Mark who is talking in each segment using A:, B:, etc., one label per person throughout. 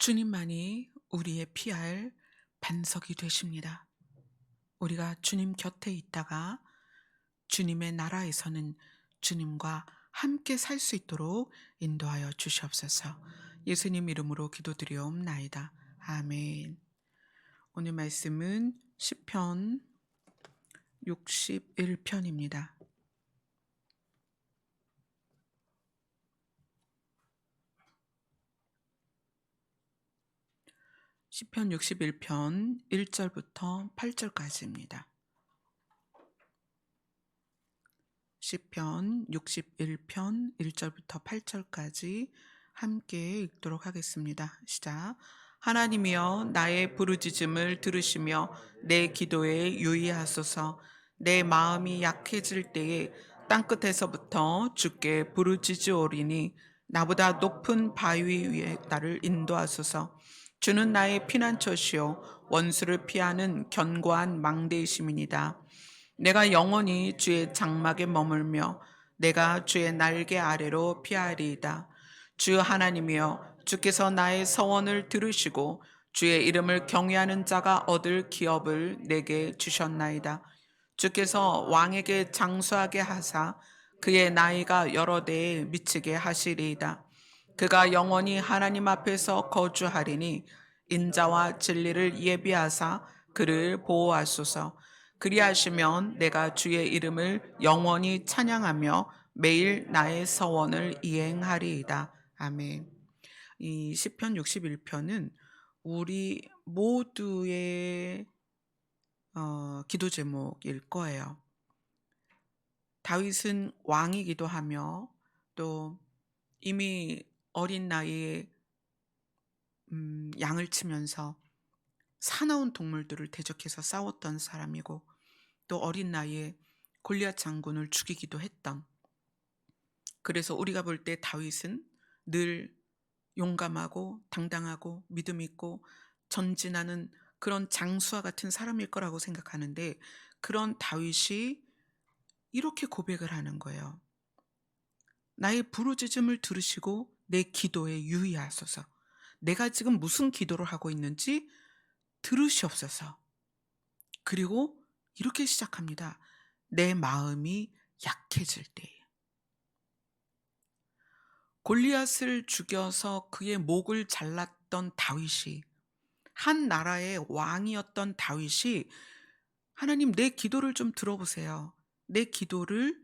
A: 주님만이 우리의 피할 반석이 되십니다. 우리가 주님 곁에 있다가 주님의 나라에서는 주님과 함께 살 수 있도록 인도하여 주시옵소서. 예수님 이름으로 기도드리옵나이다. 아멘. 오늘 말씀은 시편 61편입니다. 시편 61편 1절부터 8절까지입니다. 시편 61편 1절부터 8절까지 함께 읽도록 하겠습니다. 시작. 하나님이여 나의 부르짖음을 들으시며 내 기도에 유의하소서. 내 마음이 약해질 때에 땅끝에서부터 주께 부르짖으오리니 나보다 높은 바위 위에 나를 인도하소서. 주는 나의 피난처시요 원수를 피하는 견고한 망대이심이니이다. 내가 영원히 주의 장막에 머물며 내가 주의 날개 아래로 피하리이다. 주 하나님이여 주께서 나의 서원을 들으시고 주의 이름을 경외하는 자가 얻을 기업을 내게 주셨나이다. 주께서 왕에게 장수하게 하사 그의 나이가 여러 대에 미치게 하시리이다. 그가 영원히 하나님 앞에서 거주하리니 인자와 진리를 예비하사 그를 보호하소서. 그리하시면 내가 주의 이름을 영원히 찬양하며 매일 나의 서원을 이행하리이다. 아멘. 이 시편 61편은 우리 모두의 기도 제목일 거예요. 다윗은 왕이기도 하며 또 이미 어린 나이에 양을 치면서 사나운 동물들을 대적해서 싸웠던 사람이고 또 어린 나이에 골리앗 장군을 죽이기도 했던, 그래서 우리가 볼 때 다윗은 늘 용감하고 당당하고 믿음 있고 전진하는 그런 장수와 같은 사람일 거라고 생각하는데, 그런 다윗이 이렇게 고백을 하는 거예요. 나의 부르짖음을 들으시고 내 기도에 유의하소서. 내가 지금 무슨 기도를 하고 있는지 들으시옵소서. 그리고 이렇게 시작합니다. 내 마음이 약해질 때에. 골리앗을 죽여서 그의 목을 잘랐던 다윗이, 한 나라의 왕이었던 다윗이 하나님 내 기도를 좀 들어보세요. 내 기도를,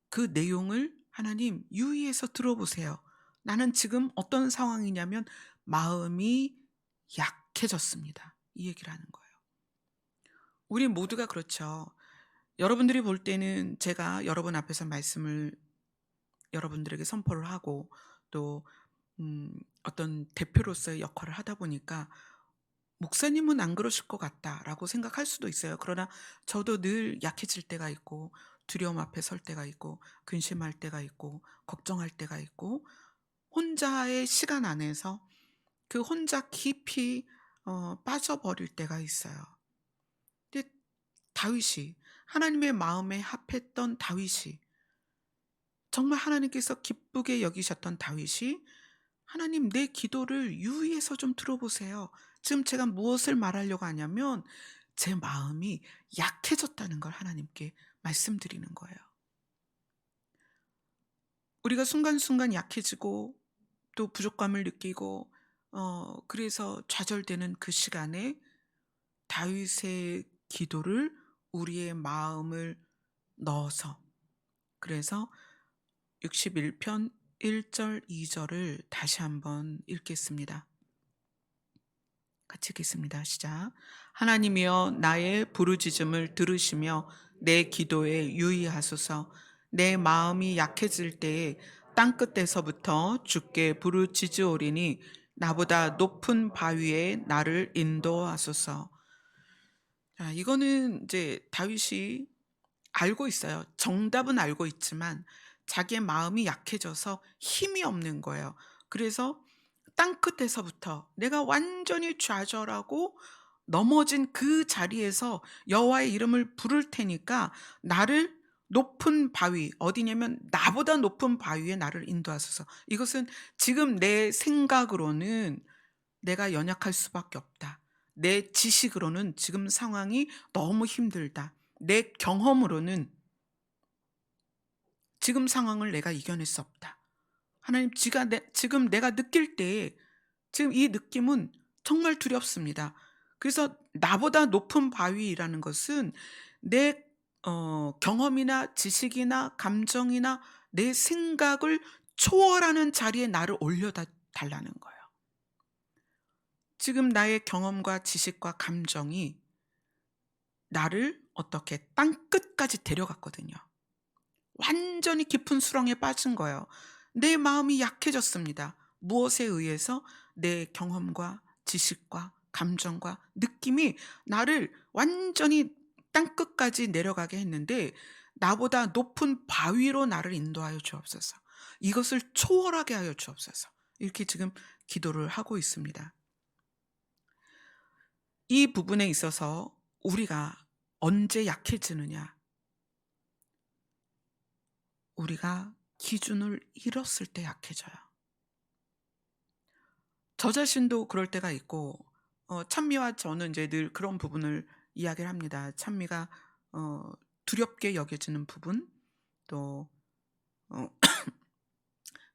A: 그 내용을 하나님 유의해서 들어보세요. 나는 지금 어떤 상황이냐면 마음이 약해졌습니다. 이 얘기를 하는 거예요. 우리 모두가 그렇죠. 여러분들이 볼 때는 제가 여러분 앞에서 말씀을 여러분들에게 선포를 하고 또 어떤 대표로서의 역할을 하다 보니까 목사님은 안 그러실 것 같다라고 생각할 수도 있어요. 그러나 저도 늘 약해질 때가 있고 두려움 앞에 설 때가 있고 근심할 때가 있고 걱정할 때가 있고 혼자의 시간 안에서 그 혼자 깊이 빠져버릴 때가 있어요. 근데 다윗이, 하나님의 마음에 합했던 다윗이, 정말 하나님께서 기쁘게 여기셨던 다윗이 하나님 내 기도를 유의해서 좀 들어보세요. 지금 제가 무엇을 말하려고 하냐면 제 마음이 약해졌다는 걸 하나님께 말씀드리는 거예요. 우리가 순간순간 약해지고 또 부족감을 느끼고 그래서 좌절되는 그 시간에 다윗의 기도를 우리의 마음을 넣어서, 그래서 61편 1절 2절을 다시 한번 읽겠습니다. 같이 읽겠습니다. 시작. 하나님이여 나의 부르짖음을 들으시며 내 기도에 유의하소서. 내 마음이 약해질 때에 땅끝에서부터 주께 부르짖으오리니 나보다 높은 바위에 나를 인도하소서. 자, 이거는 이제 다윗이 알고 있어요. 정답은 알고 있지만 자기의 마음이 약해져서 힘이 없는 거예요. 그래서 땅끝에서부터 내가 완전히 좌절하고 넘어진 그 자리에서 여호와의 이름을 부를 테니까 나를 높은 바위, 어디냐면 나보다 높은 바위에 나를 인도하소서. 이것은 지금 내 생각으로는 내가 연약할 수밖에 없다. 내 지식으로는 지금 상황이 너무 힘들다. 내 경험으로는 지금 상황을 내가 이겨낼 수 없다. 하나님, 지금 내가 느낄 때에 지금 이 느낌은 정말 두렵습니다. 그래서 나보다 높은 바위라는 것은 내 경험이나 지식이나 감정이나 내 생각을 초월하는 자리에 나를 올려다 달라는 거예요. 지금 나의 경험과 지식과 감정이 나를 어떻게 땅끝까지 데려갔거든요. 완전히 깊은 수렁에 빠진 거예요. 내 마음이 약해졌습니다. 무엇에 의해서? 내 경험과 지식과 감정과 느낌이 나를 완전히 땅끝까지 내려가게 했는데, 나보다 높은 바위로 나를 인도하여 주옵소서. 이것을 초월하게 하여 주옵소서. 이렇게 지금 기도를 하고 있습니다. 이 부분에 있어서 우리가 언제 약해지느냐? 우리가 기준을 잃었을 때 약해져요. 저 자신도 그럴 때가 있고, 찬미와 저는 이제 늘 그런 부분을 이야기를 합니다. 찬미가 두렵게 여겨지는 부분, 또 어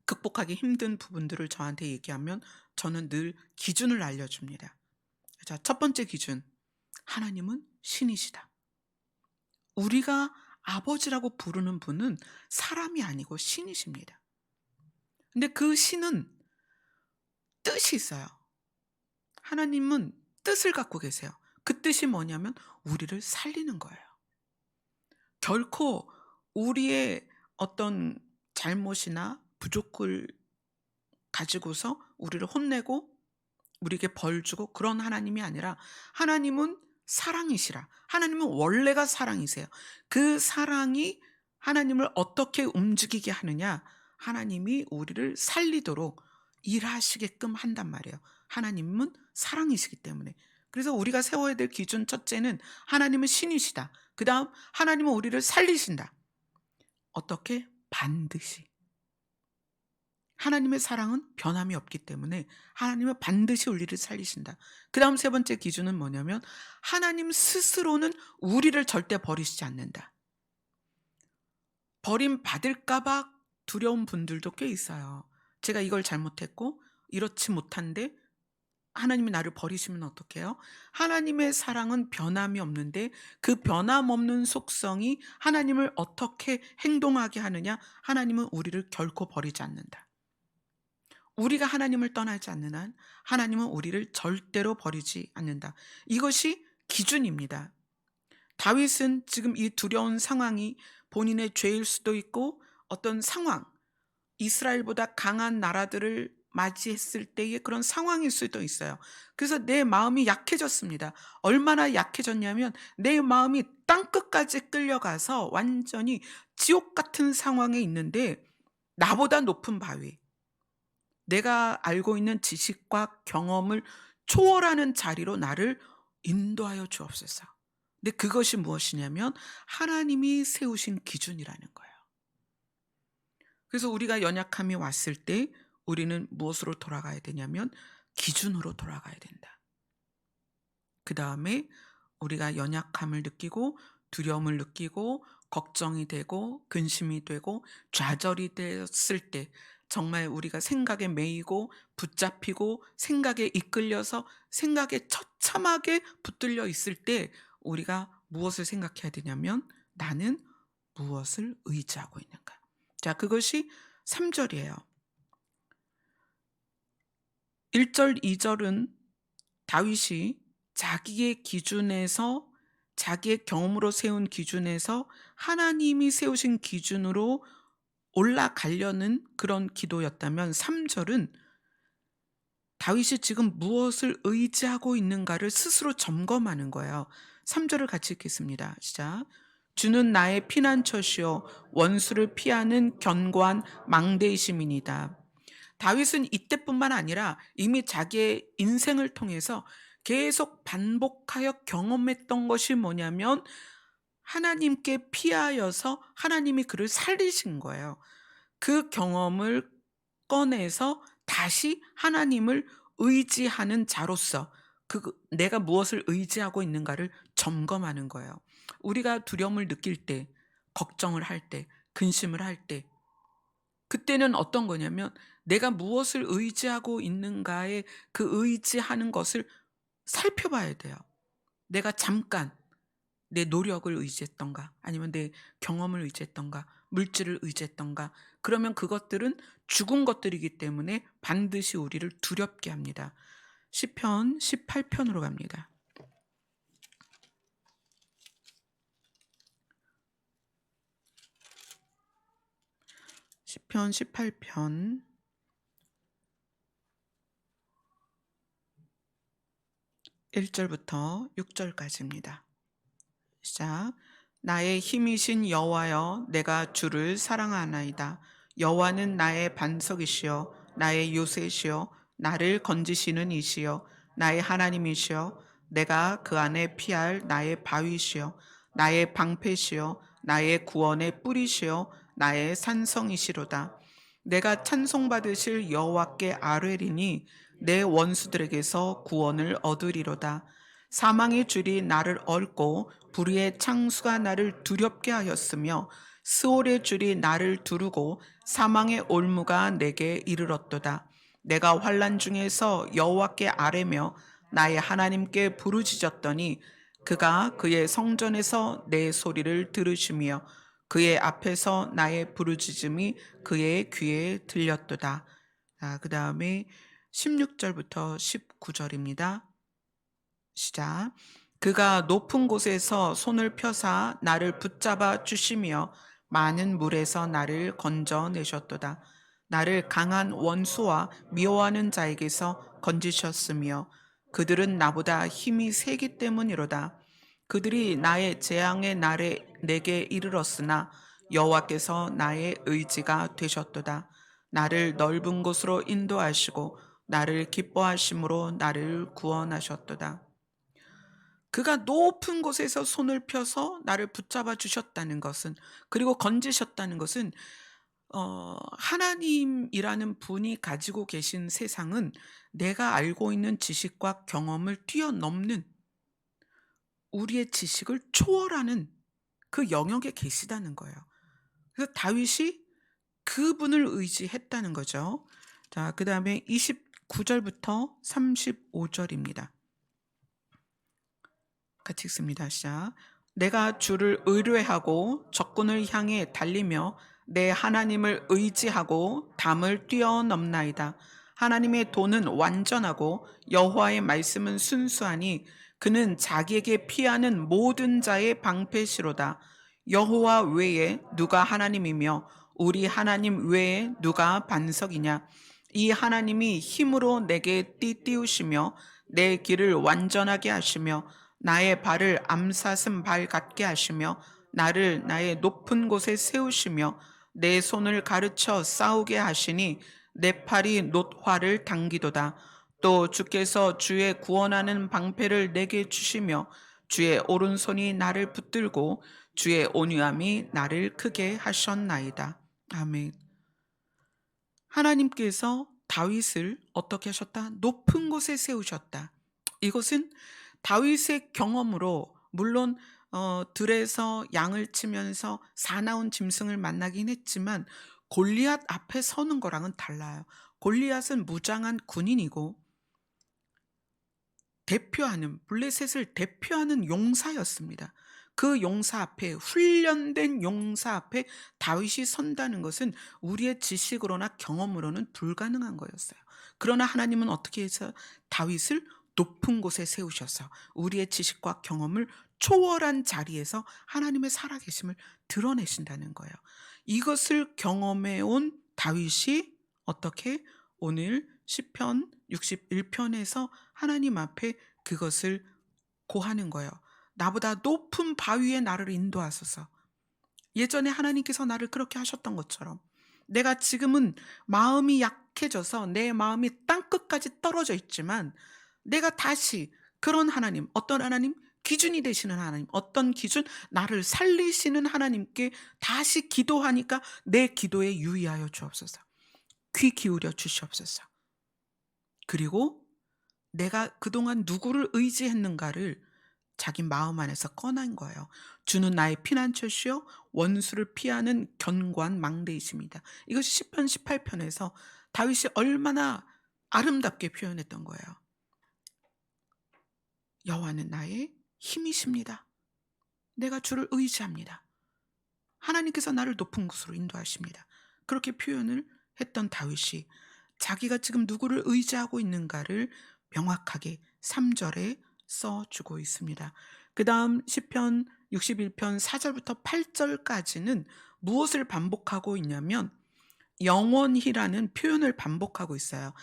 A: 극복하기 힘든 부분들을 저한테 얘기하면 저는 늘 기준을 알려줍니다. 자, 첫 번째 기준. 하나님은 신이시다. 우리가 아버지라고 부르는 분은 사람이 아니고 신이십니다. 근데 그 신은 뜻이 있어요. 하나님은 뜻을 갖고 계세요. 그 뜻이 뭐냐면 우리를 살리는 거예요. 결코 우리의 어떤 잘못이나 부족을 가지고서 우리를 혼내고 우리에게 벌 주고 그런 하나님이 아니라, 하나님은 사랑이시라. 하나님은 원래가 사랑이세요. 그 사랑이 하나님을 어떻게 움직이게 하느냐? 하나님이 우리를 살리도록 일하시게끔 한단 말이에요. 하나님은 사랑이시기 때문에. 그래서 우리가 세워야 될 기준 첫째는 하나님은 신이시다. 그다음 하나님은 우리를 살리신다. 어떻게? 반드시. 하나님의 사랑은 변함이 없기 때문에 하나님은 반드시 우리를 살리신다. 그다음 세 번째 기준은 뭐냐면, 하나님 스스로는 우리를 절대 버리시지 않는다. 버림받을까 봐 두려운 분들도 꽤 있어요. 제가 이걸 잘못했고 이렇지 못한데 하나님이 나를 버리시면 어떡해요? 하나님의 사랑은 변함이 없는데, 그 변함없는 속성이 하나님을 어떻게 행동하게 하느냐? 하나님은 우리를 결코 버리지 않는다. 우리가 하나님을 떠나지 않는 한 하나님은 우리를 절대로 버리지 않는다. 이것이 기준입니다. 다윗은 지금 이 두려운 상황이 본인의 죄일 수도 있고, 어떤 상황, 이스라엘보다 강한 나라들을 맞이했을 때의 그런 상황일 수도 있어요. 그래서 내 마음이 약해졌습니다. 얼마나 약해졌냐면 내 마음이 땅끝까지 끌려가서 완전히 지옥 같은 상황에 있는데, 나보다 높은 바위, 내가 알고 있는 지식과 경험을 초월하는 자리로 나를 인도하여 주옵소서. 근데 그것이 무엇이냐면 하나님이 세우신 기준이라는 거예요. 그래서 우리가 연약함이 왔을 때 우리는 무엇으로 돌아가야 되냐면 기준으로 돌아가야 된다. 그 다음에 우리가 연약함을 느끼고 두려움을 느끼고 걱정이 되고 근심이 되고 좌절이 됐을 때, 정말 우리가 생각에 매이고 붙잡히고 생각에 이끌려서 생각에 처참하게 붙들려 있을 때 우리가 무엇을 생각해야 되냐면, 나는 무엇을 의지하고 있는가. 자, 그것이 3절이에요. 1절, 2절은 다윗이 자기의 기준에서, 자기의 경험으로 세운 기준에서 하나님이 세우신 기준으로 올라가려는 그런 기도였다면, 3절은 다윗이 지금 무엇을 의지하고 있는가를 스스로 점검하는 거예요. 3절을 같이 읽겠습니다. 시작. 주는 나의 피난처시요 원수를 피하는 견고한 망대이심이니이다. 다윗은 이때뿐만 아니라 이미 자기의 인생을 통해서 계속 반복하여 경험했던 것이 뭐냐면, 하나님께 피하여서 하나님이 그를 살리신 거예요. 그 경험을 꺼내서 다시 하나님을 의지하는 자로서 내가 무엇을 의지하고 있는가를 점검하는 거예요. 우리가 두려움을 느낄 때, 걱정을 할 때, 근심을 할 때, 그때는 어떤 거냐면 내가 무엇을 의지하고 있는가에 그 의지하는 것을 살펴봐야 돼요. 내가 잠깐 내 노력을 의지했던가, 아니면 내 경험을 의지했던가, 물질을 의지했던가, 그러면 그것들은 죽은 것들이기 때문에 반드시 우리를 두렵게 합니다. 시편 18편으로 갑니다. 시편 18편 1절부터 6절까지입니다. 시작. 나의 힘이신 여호와여, 내가 주를 사랑하나이다. 여호와는 나의 반석이시여, 나의 요새시여, 나를 건지시는 이시여, 나의 하나님이시여, 내가 그 안에 피할 나의 바위시여, 나의 방패시여, 나의 구원의 뿌리시여, 나의 산성이시로다. 내가 찬송받으실 여호와께 아뢰리니 내 원수들에게서 구원을 얻으리로다. 사망의 줄이 나를 얽고 불의의 창수가 나를 두렵게 하였으며 스올의 줄이 나를 두르고 사망의 올무가 내게 이르렀도다. 내가 환난 중에서 여호와께 아뢰며 나의 하나님께 부르짖었더니 그가 그의 성전에서 내 소리를 들으시며 그의 앞에서 나의 부르짖음이 그의 귀에 들렸도다. 그 다음에 16절부터 19절입니다. 시작. 그가 높은 곳에서 손을 펴사 나를 붙잡아 주시며 많은 물에서 나를 건져내셨도다. 나를 강한 원수와 미워하는 자에게서 건지셨으며 그들은 나보다 힘이 세기 때문이로다. 그들이 나의 재앙의 날에 내게 이르렀으나 여호와께서 나의 의지가 되셨도다. 나를 넓은 곳으로 인도하시고 나를 기뻐하심으로 나를 구원하셨도다. 그가 높은 곳에서 손을 펴서 나를 붙잡아 주셨다는 것은, 그리고 건지셨다는 것은, 하나님이라는 분이 가지고 계신 세상은 내가 알고 있는 지식과 경험을 뛰어넘는, 우리의 지식을 초월하는 그 영역에 계시다는 거예요. 그래서 다윗이 그분을 의지했다는 거죠. 자, 그 다음에 29절부터 35절입니다. 같이 읽습니다. 시작. 내가 주를 의뢰하고 적군을 향해 달리며 내 하나님을 의지하고 담을 뛰어넘나이다. 하나님의 도는 완전하고 여호와의 말씀은 순수하니 그는 자기에게 피하는 모든 자의 방패시로다. 여호와 외에 누가 하나님이며 우리 하나님 외에 누가 반석이냐. 이 하나님이 힘으로 내게 띠띠우시며 내 길을 완전하게 하시며 나의 발을 암사슴 발 같게 하시며 나를 나의 높은 곳에 세우시며 내 손을 가르쳐 싸우게 하시니 내 팔이 놋화를 당기도다. 또 주께서 주의 구원하는 방패를 내게 주시며 주의 오른손이 나를 붙들고 주의 온유함이 나를 크게 하셨나이다. 아멘. 하나님께서 다윗을 어떻게 하셨다? 높은 곳에 세우셨다. 이것은 다윗의 경험으로, 물론 들에서 양을 치면서 사나운 짐승을 만나긴 했지만 골리앗 앞에 서는 거랑은 달라요. 골리앗은 무장한 군인이고 블레셋을 대표하는 용사였습니다. 그 용사 앞에, 훈련된 용사 앞에 다윗이 선다는 것은 우리의 지식으로나 경험으로는 불가능한 거였어요. 그러나 하나님은 어떻게 해서 다윗을 높은 곳에 세우셔서 우리의 지식과 경험을 초월한 자리에서 하나님의 살아계심을 드러내신다는 거예요. 이것을 경험해 온 다윗이 어떻게 오늘 시편 61편에서 하나님 앞에 그것을 고하는 거예요. 나보다 높은 바위에 나를 인도하소서. 예전에 하나님께서 나를 그렇게 하셨던 것처럼 내가 지금은 마음이 약해져서 내 마음이 땅끝까지 떨어져 있지만 내가 다시 그런 하나님, 어떤 하나님? 기준이 되시는 하나님, 어떤 기준? 나를 살리시는 하나님께 다시 기도하니까 내 기도에 유의하여 주옵소서. 귀 기울여 주시옵소서. 그리고 내가 그동안 누구를 의지했는가를 자기 마음 안에서 꺼낸 거예요. 주는 나의 피난처시요 원수를 피하는 견고한 망대이십니다. 이것이 시편 18편에서 다윗이 얼마나 아름답게 표현했던 거예요. 여호와는 나의 힘이십니다. 내가 주를 의지합니다. 하나님께서 나를 높은 곳으로 인도하십니다. 그렇게 표현을 했던 다윗이 자기가 지금 누구를 의지하고 있는가를 명확하게 3절에 써주고 있습니다. 그 다음 시편 61편 4절부터 8절까지는 무엇을 반복하고 있냐면 영원히라는 표현을 반복하고 있어요.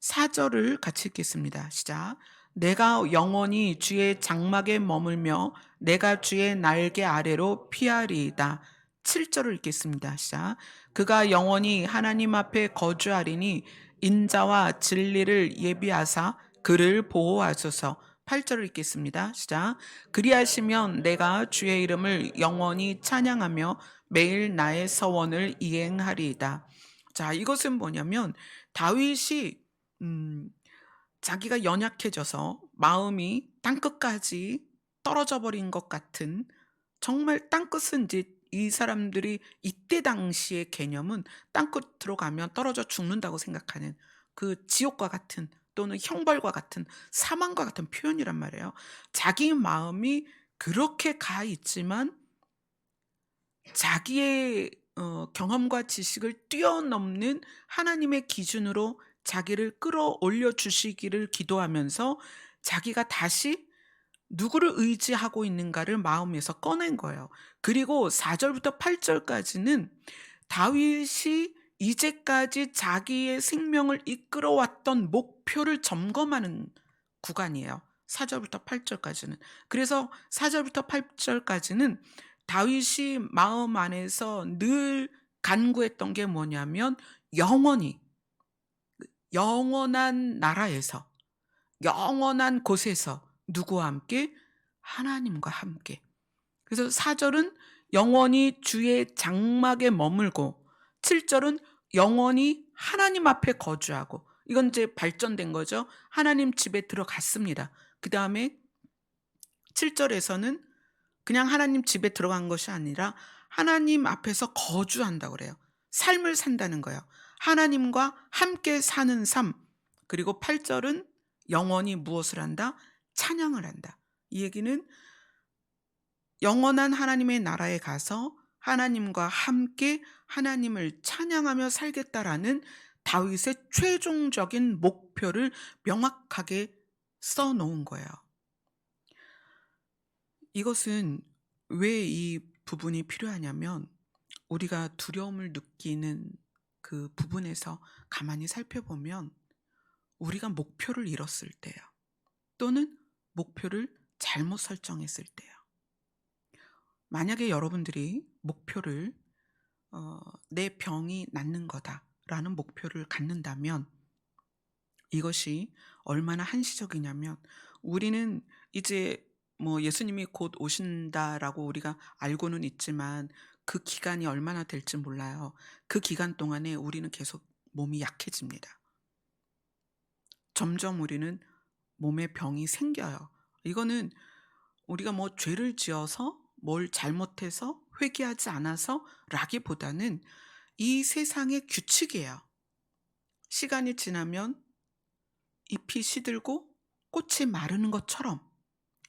A: 4절을 같이 읽겠습니다. 시작. 내가 영원히 주의 장막에 머물며 내가 주의 날개 아래로 피하리이다. 7절을 읽겠습니다. 시작. 그가 영원히 하나님 앞에 거주하리니 인자와 진리를 예비하사 그를 보호하소서. 8절을 읽겠습니다. 시작. 그리하시면 내가 주의 이름을 영원히 찬양하며 매일 나의 서원을 이행하리이다. 자, 이것은 뭐냐면 다윗이 자기가 연약해져서 마음이 땅끝까지 떨어져 버린 것 같은, 정말 땅끝은 이제 이 사람들이 이때 당시의 개념은 땅끝으로 가면 떨어져 죽는다고 생각하는 그 지옥과 같은 또는 형벌과 같은 사망과 같은 표현이란 말이에요. 자기 마음이 그렇게 가 있지만 자기의 경험과 지식을 뛰어넘는 하나님의 기준으로 자기를 끌어올려 주시기를 기도하면서 자기가 다시 누구를 의지하고 있는가를 마음에서 꺼낸 거예요. 그리고 4절부터 8절까지는 다윗이 이제까지 자기의 생명을 이끌어왔던 목표를 점검하는 구간이에요. 4절부터 8절까지는. 그래서 4절부터 8절까지는 다윗이 마음 안에서 늘 간구했던 게 뭐냐면 영원히 영원한 나라에서 영원한 곳에서 누구와 함께? 하나님과 함께. 그래서 4절은 영원히 주의 장막에 머물고 7절은 영원히 하나님 앞에 거주하고, 이건 이제 발전된 거죠. 하나님 집에 들어갔습니다. 그 다음에 7절에서는 그냥 하나님 집에 들어간 것이 아니라 하나님 앞에서 거주한다고 그래요. 삶을 산다는 거예요. 하나님과 함께 사는 삶. 그리고 8절은 영원히 무엇을 한다? 찬양을 한다. 이 얘기는 영원한 하나님의 나라에 가서 하나님과 함께 하나님을 찬양하며 살겠다라는 다윗의 최종적인 목표를 명확하게 써놓은 거예요. 이것은 왜 이 부분이 필요하냐면 우리가 두려움을 느끼는 그 부분에서 가만히 살펴보면 우리가 목표를 잃었을 때요. 또는 목표를 잘못 설정했을 때요. 만약에 여러분들이 목표를 내 병이 낫는 거다라는 목표를 갖는다면 이것이 얼마나 한시적이냐면 우리는 이제 뭐 예수님이 곧 오신다라고 우리가 알고는 있지만 그 기간이 얼마나 될지 몰라요. 그 기간 동안에 우리는 계속 몸이 약해집니다. 점점 우리는 몸에 병이 생겨요. 이거는 우리가 뭐 죄를 지어서 뭘 잘못해서 회개하지 않아서 라기보다는 이 세상의 규칙이에요. 시간이 지나면 잎이 시들고 꽃이 마르는 것처럼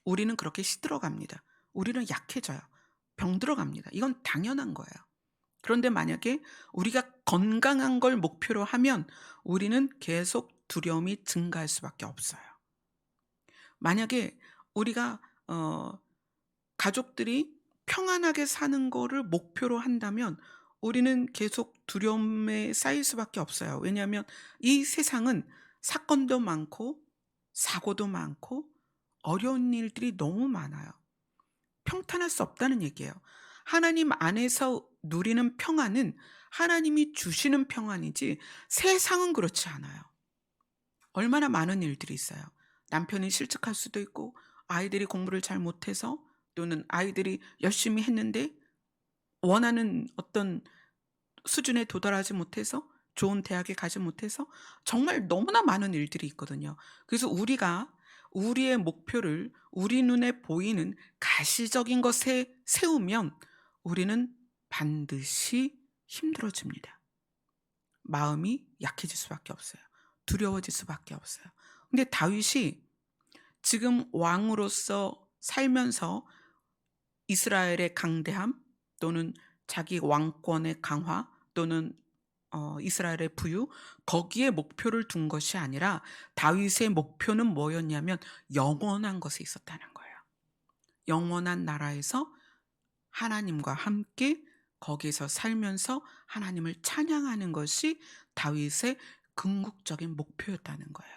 A: 우리는 그렇게 시들어갑니다. 우리는 약해져요. 병들어갑니다. 이건 당연한 거예요. 그런데 만약에 우리가 건강한 걸 목표로 하면 우리는 계속 두려움이 증가할 수밖에 없어요. 만약에 우리가 가족들이 평안하게 사는 거를 목표로 한다면 우리는 계속 두려움에 쌓일 수밖에 없어요. 왜냐하면 이 세상은 사건도 많고 사고도 많고 어려운 일들이 너무 많아요. 평탄할 수 없다는 얘기예요. 하나님 안에서 누리는 평안은 하나님이 주시는 평안이지 세상은 그렇지 않아요. 얼마나 많은 일들이 있어요. 남편이 실직할 수도 있고 아이들이 공부를 잘 못해서 또는 아이들이 열심히 했는데 원하는 어떤 수준에 도달하지 못해서 좋은 대학에 가지 못해서 정말 너무나 많은 일들이 있거든요. 그래서 우리가 우리의 목표를 우리 눈에 보이는 가시적인 것에 세우면 우리는 반드시 힘들어집니다. 마음이 약해질 수밖에 없어요. 두려워질 수밖에 없어요. 근데 다윗이 지금 왕으로서 살면서 이스라엘의 강대함 또는 자기 왕권의 강화 또는 이스라엘의 부유, 거기에 목표를 둔 것이 아니라 다윗의 목표는 뭐였냐면 영원한 것에 있었다는 거예요. 영원한 나라에서 하나님과 함께 거기에서 살면서 하나님을 찬양하는 것이 다윗의 궁극적인 목표였다는 거예요.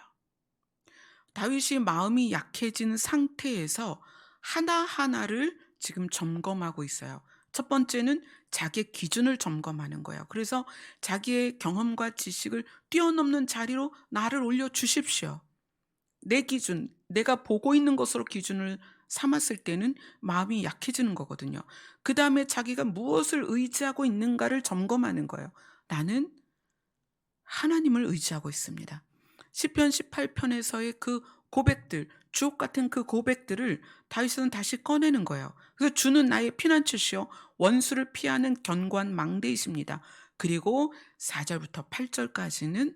A: 다윗이 마음이 약해진 상태에서 하나하나를 지금 점검하고 있어요. 첫 번째는 자기의 기준을 점검하는 거예요. 그래서 자기의 경험과 지식을 뛰어넘는 자리로 나를 올려 주십시오. 내 기준, 내가 보고 있는 것으로 기준을 삼았을 때는 마음이 약해지는 거거든요. 그다음에 자기가 무엇을 의지하고 있는가를 점검하는 거예요. 나는 하나님을 의지하고 있습니다. 시편 18편에서의 그 고백들, 주옥 같은 그 고백들을 다윗은 다시 꺼내는 거예요. 그래서 주는 나의 피난처시요 원수를 피하는 견고한 망대이십니다. 그리고 4절부터 8절까지는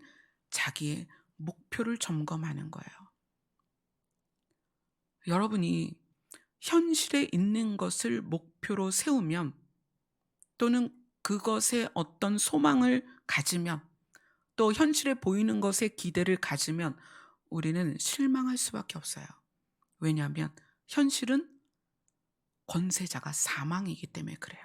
A: 자기의 목표를 점검하는 거예요. 여러분이 현실에 있는 것을 목표로 세우면 또는 그것에 어떤 소망을 가지면 또 현실에 보이는 것에 기대를 가지면 우리는 실망할 수밖에 없어요. 왜냐하면 현실은 권세자가 사망이기 때문에 그래요.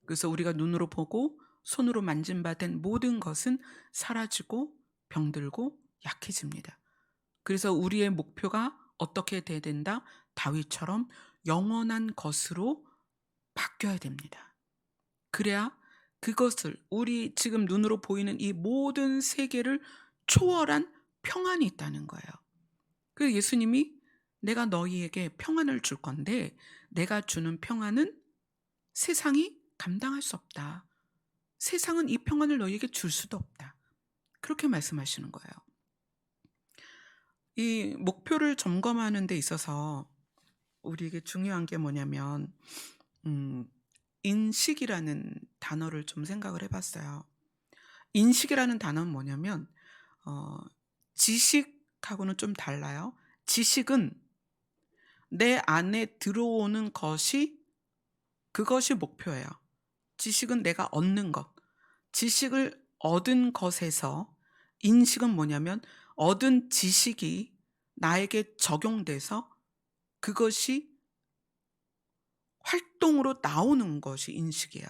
A: 그래서 우리가 눈으로 보고 손으로 만진 바 된 모든 것은 사라지고 병들고 약해집니다. 그래서 우리의 목표가 어떻게 돼야 된다? 다윗처럼 영원한 것으로 바뀌어야 됩니다. 그래야 그것을 우리 지금 눈으로 보이는 이 모든 세계를 초월한 평안이 있다는 거예요. 그래서 예수님이 내가 너희에게 평안을 줄 건데 내가 주는 평안은 세상이 감당할 수 없다. 세상은 이 평안을 너희에게 줄 수도 없다. 그렇게 말씀하시는 거예요. 이 목표를 점검하는 데 있어서 우리에게 중요한 게 뭐냐면 음 인식이라는 단어를 좀 생각을 해 봤어요. 인식이라는 단어는 뭐냐면 어 지식하고는 좀 달라요. 지식은 내 안에 들어오는 것이 그것이 목표예요. 지식은 내가 얻는 것. 지식을 얻은 것에서 인식은 뭐냐면 얻은 지식이 나에게 적용돼서 그것이 활동으로 나오는 것이 인식이에요.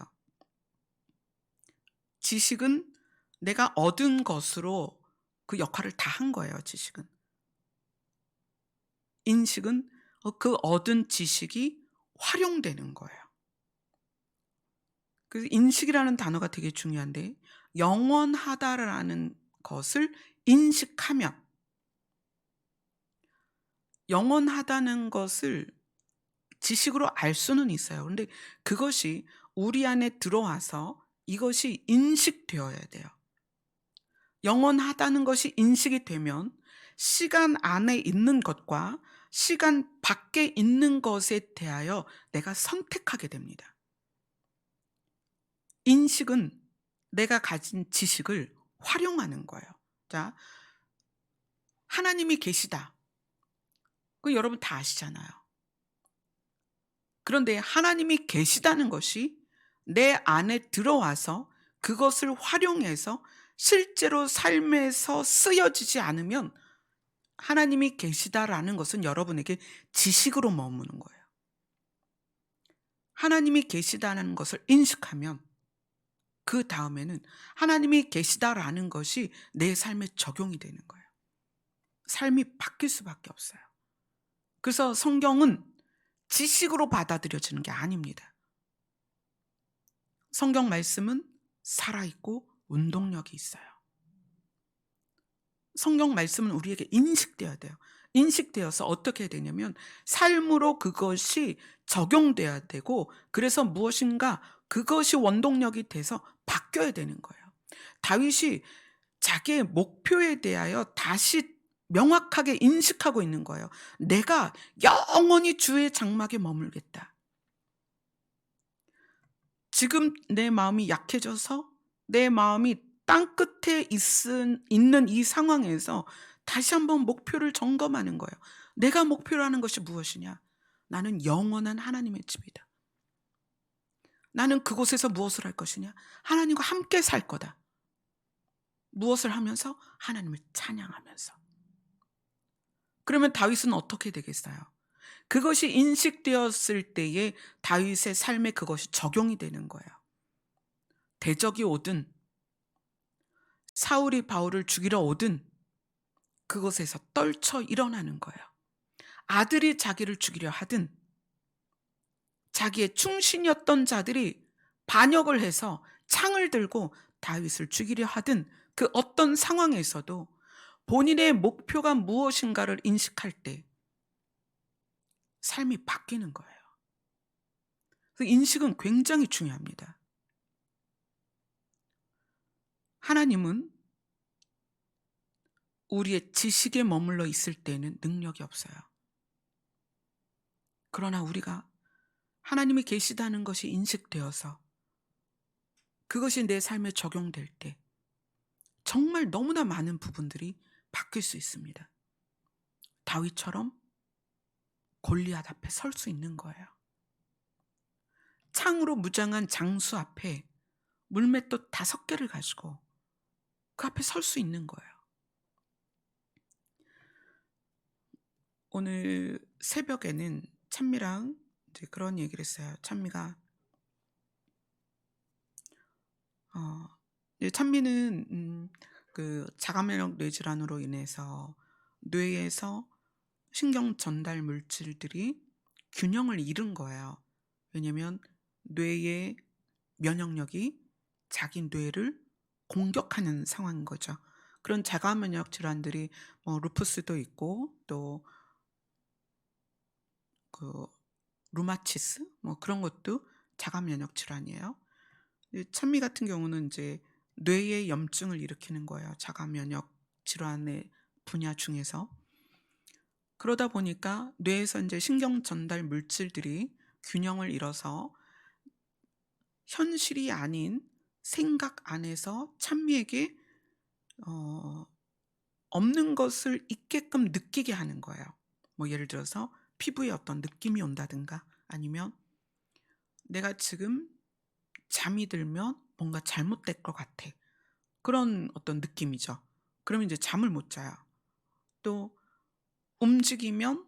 A: 지식은 내가 얻은 것으로 그 역할을 다 한 거예요, 지식은. 인식은 그 얻은 지식이 활용되는 거예요. 그래서 인식이라는 단어가 되게 중요한데 영원하다라는 것을 인식하면 영원하다는 것을 지식으로 알 수는 있어요. 그런데 그것이 우리 안에 들어와서 이것이 인식되어야 돼요. 영원하다는 것이 인식이 되면 시간 안에 있는 것과 시간 밖에 있는 것에 대하여 내가 선택하게 됩니다. 인식은 내가 가진 지식을 활용하는 거예요. 자, 하나님이 계시다. 그 여러분 다 아시잖아요. 그런데 하나님이 계시다는 것이 내 안에 들어와서 그것을 활용해서 실제로 삶에서 쓰여지지 않으면 하나님이 계시다라는 것은 여러분에게 지식으로 머무는 거예요. 하나님이 계시다는 것을 인식하면 그 다음에는 하나님이 계시다라는 것이 내 삶에 적용이 되는 거예요. 삶이 바뀔 수밖에 없어요. 그래서 성경은 지식으로 받아들여지는 게 아닙니다. 성경 말씀은 살아있고 운동력이 있어요. 성경 말씀은 우리에게 인식되어야 돼요. 인식되어서 어떻게 해야 되냐면 삶으로 그것이 적용돼야 되고 그래서 무엇인가 그것이 원동력이 돼서 바뀌어야 되는 거예요. 다윗이 자기의 목표에 대하여 다시 명확하게 인식하고 있는 거예요. '내가 영원히 주의 장막에 머물겠다.' 지금 내 마음이 약해져서 내 마음이 땅끝에 있는 이 상황에서 다시 한번 목표를 점검하는 거예요. '내가 목표로 하는 것이 무엇이냐? 나는 영원한 하나님의 집이다. 나는 그곳에서 무엇을 할 것이냐? 하나님과 함께 살 거다.' 무엇을 하면서? 하나님을 찬양하면서. 그러면 다윗은 어떻게 되겠어요? 그것이 인식되었을 때에 다윗의 삶에 그것이 적용이 되는 거예요. 대적이 오든 사울이 바울을 죽이러 오든 그것에서 떨쳐 일어나는 거예요. 아들이 자기를 죽이려 하든 자기의 충신이었던 자들이 반역을 해서 창을 들고 다윗을 죽이려 하든 그 어떤 상황에서도 본인의 목표가 무엇인가를 인식할 때 삶이 바뀌는 거예요. 그 인식은 굉장히 중요합니다. 하나님은 우리의 지식에 머물러 있을 때는 능력이 없어요. 그러나 우리가 하나님이 계시다는 것이 인식되어서 그것이 내 삶에 적용될 때 정말 너무나 많은 부분들이 바뀔 수 있습니다. 다윗처럼 골리앗 앞에 설 수 있는 거예요. 창으로 무장한 장수 앞에 물맷돌 5개를 가지고 그 앞에 설 수 있는 거예요. 오늘 새벽에는 찬미랑 이제 그런 얘기를 했어요. 찬미가 이제 찬미는 그 자가면역 뇌질환으로 인해서 뇌에서 신경 전달 물질들이 균형을 잃은 거예요. 왜냐면 뇌의 면역력이 자기 뇌를 공격하는 상황인 거죠. 그런 자가면역 질환들이 뭐 루푸스도 있고 또 그 루마티스 뭐 그런 것도 자가면역 질환이에요. 찬미 같은 경우는 이제 뇌의 염증을 일으키는 거예요. 자가면역 질환의 분야 중에서. 그러다 보니까 뇌에서 이제 신경 전달 물질들이 균형을 잃어서 현실이 아닌 생각 안에서 찬미에게 어 없는 것을 있게끔 느끼게 하는 거예요. 뭐 예를 들어서 피부에 어떤 느낌이 온다든가 아니면 내가 지금 잠이 들면 뭔가 잘못될 것 같아. 그런 어떤 느낌이죠. 그러면 이제 잠을 못 자요. 또 움직이면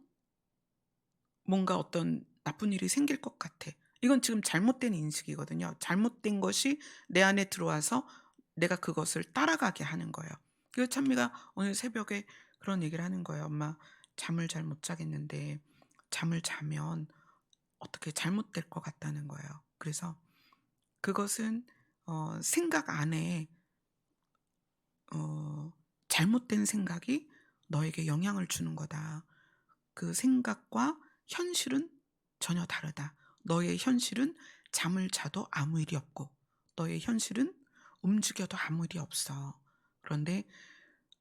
A: 뭔가 어떤 나쁜 일이 생길 것 같아. 이건 지금 잘못된 인식이거든요. 잘못된 것이 내 안에 들어와서 내가 그것을 따라가게 하는 거예요. 그래서 찬미가 오늘 새벽에 그런 얘기를 하는 거예요. 엄마, 잠을 잘 못 자겠는데 잠을 자면 어떻게 잘못될 것 같다는 거예요. 그래서 그것은 생각 안에 잘못된 생각이 너에게 영향을 주는 거다. 그 생각과 현실은 전혀 다르다. 너의 현실은 잠을 자도 아무 일이 없고 너의 현실은 움직여도 아무 일이 없어. 그런데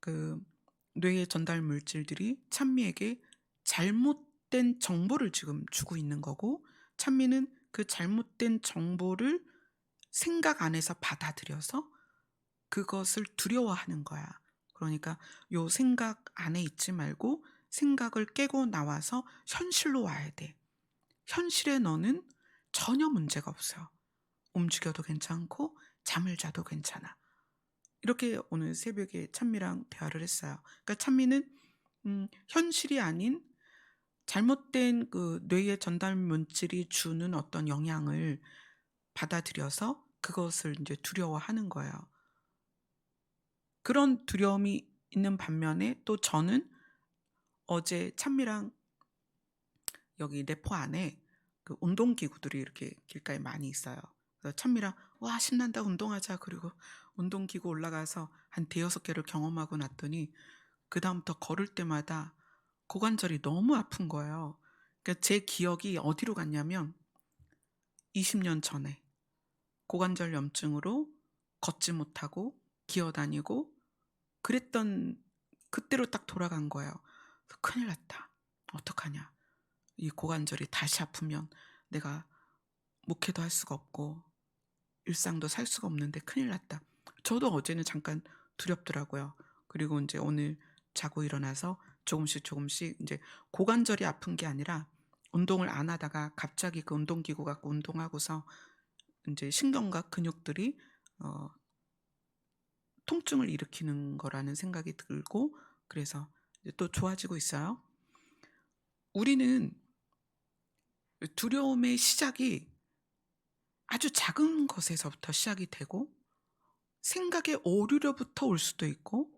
A: 그 뇌의 전달 물질들이 찬미에게 잘못된 정보를 지금 주고 있는 거고 찬미는 그 잘못된 정보를 생각 안에서 받아들여서 그것을 두려워하는 거야. 그러니까 요 생각 안에 있지 말고 생각을 깨고 나와서 현실로 와야 돼. 현실에 너는 전혀 문제가 없어. 움직여도 괜찮고 잠을 자도 괜찮아. 이렇게 오늘 새벽에 찬미랑 대화를 했어요. 그러니까 찬미는 현실이 아닌 잘못된 그 뇌의 전달 물질이 주는 어떤 영향을 받아들여서 그것을 이제 두려워하는 거예요. 그런 두려움이 있는 반면에 또 저는 어제 찬미랑 여기 내포 안에 그 운동기구들이 이렇게 길가에 많이 있어요. 그래서 찬미랑 와 신난다 운동하자 그리고 운동기구 올라가서 한 5-6개를 경험하고 났더니 그다음부터 걸을 때마다 고관절이 너무 아픈 거예요. 그러니까 제 기억이 어디로 갔냐면 20년 전에 고관절 염증으로 걷지 못하고 기어다니고 그랬던 그때로 딱 돌아간 거예요. 그래서 '큰일 났다. 어떡하냐. 이 고관절이 다시 아프면 내가 목회도 할 수가 없고 일상도 살 수가 없는데 큰일 났다.' 저도 어제는 잠깐 두렵더라고요. 그리고 인제 오늘 자고 일어나서 조금씩 인제 고관절이 아픈 게 아니라 운동을 안 하다가 갑자기 그 운동기구 갖고 운동하고서 인제 신경과 근육들이 어 통증을 일으키는 거라는 생각이 들고, 그래서 이제 또 좋아지고 있어요. 우리는 두려움의 시작이 아주 작은 것에서부터 시작이 되고 생각의 오류로부터 올 수도 있고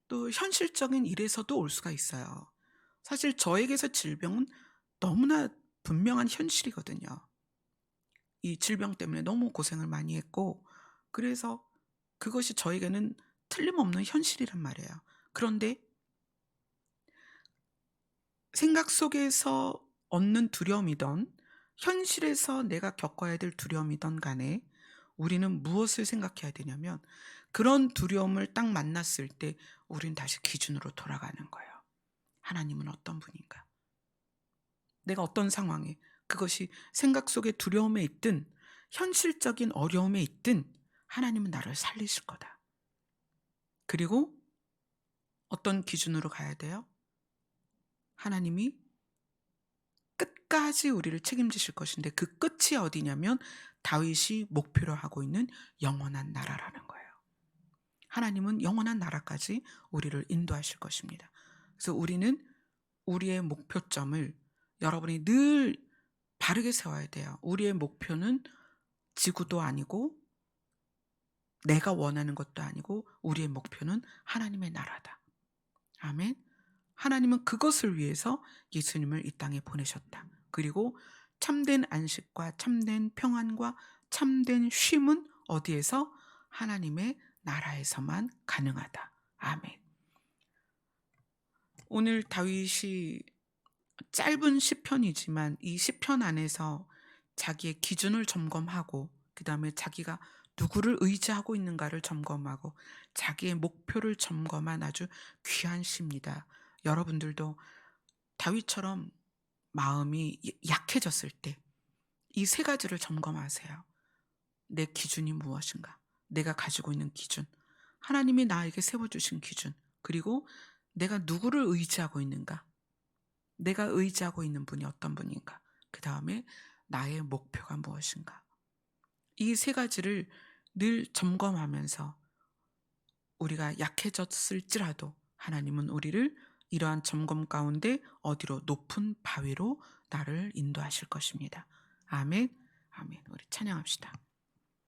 A: 또 현실적인 일에서도 올 수가 있어요. 사실 저에게서 질병은 너무나 분명한 현실이거든요. 이 질병 때문에 너무 고생을 많이 했고 그래서 그것이 저에게는 틀림없는 현실이란 말이에요. 그런데 생각 속에서 얻는 두려움이든 현실에서 내가 겪어야 될 두려움이든 간에 우리는 무엇을 생각해야 되냐면 그런 두려움을 딱 만났을 때 우린 다시 기준으로 돌아가는 거예요. 하나님은 어떤 분인가? 내가 어떤 상황에, 그것이 생각 속의 두려움에 있든 현실적인 어려움에 있든 하나님은 나를 살리실 거다. 그리고 어떤 기준으로 가야 돼요? 하나님이 끝까지 우리를 책임지실 것인데 그 끝이 어디냐면 다윗이 목표로 하고 있는 영원한 나라라는 거예요. 하나님은 영원한 나라까지 우리를 인도하실 것입니다. 그래서 우리는 우리의 목표점을 여러분이 늘 바르게 세워야 돼요. 우리의 목표는 지구도 아니고 내가 원하는 것도 아니고 우리의 목표는 하나님의 나라다. 아멘. 하나님은 그것을 위해서 예수님을 이 땅에 보내셨다. 그리고 참된 안식과 참된 평안과 참된 쉼은 어디에서? 하나님의 나라에서만 가능하다. 아멘. 오늘 다윗이 짧은 시편이지만 이 시편 안에서 자기의 기준을 점검하고 그다음에 자기가 누구를 의지하고 있는가를 점검하고 자기의 목표를 점검한 아주 귀한 시입니다. 여러분들도 다윗처럼 마음이 약해졌을 때 이 세 가지를 점검하세요. 내 기준이 무엇인가? 내가 가지고 있는 기준. 하나님이 나에게 세워주신 기준. 그리고 내가 누구를 의지하고 있는가? 내가 의지하고 있는 분이 어떤 분인가? 그 다음에 나의 목표가 무엇인가? 이 세 가지를 늘 점검하면서 우리가 약해졌을지라도 하나님은 우리를 이러한 점검 가운데 어디로? 높은 바위로 나를 인도하실 것입니다. 아멘. 아멘. 우리 찬양합시다.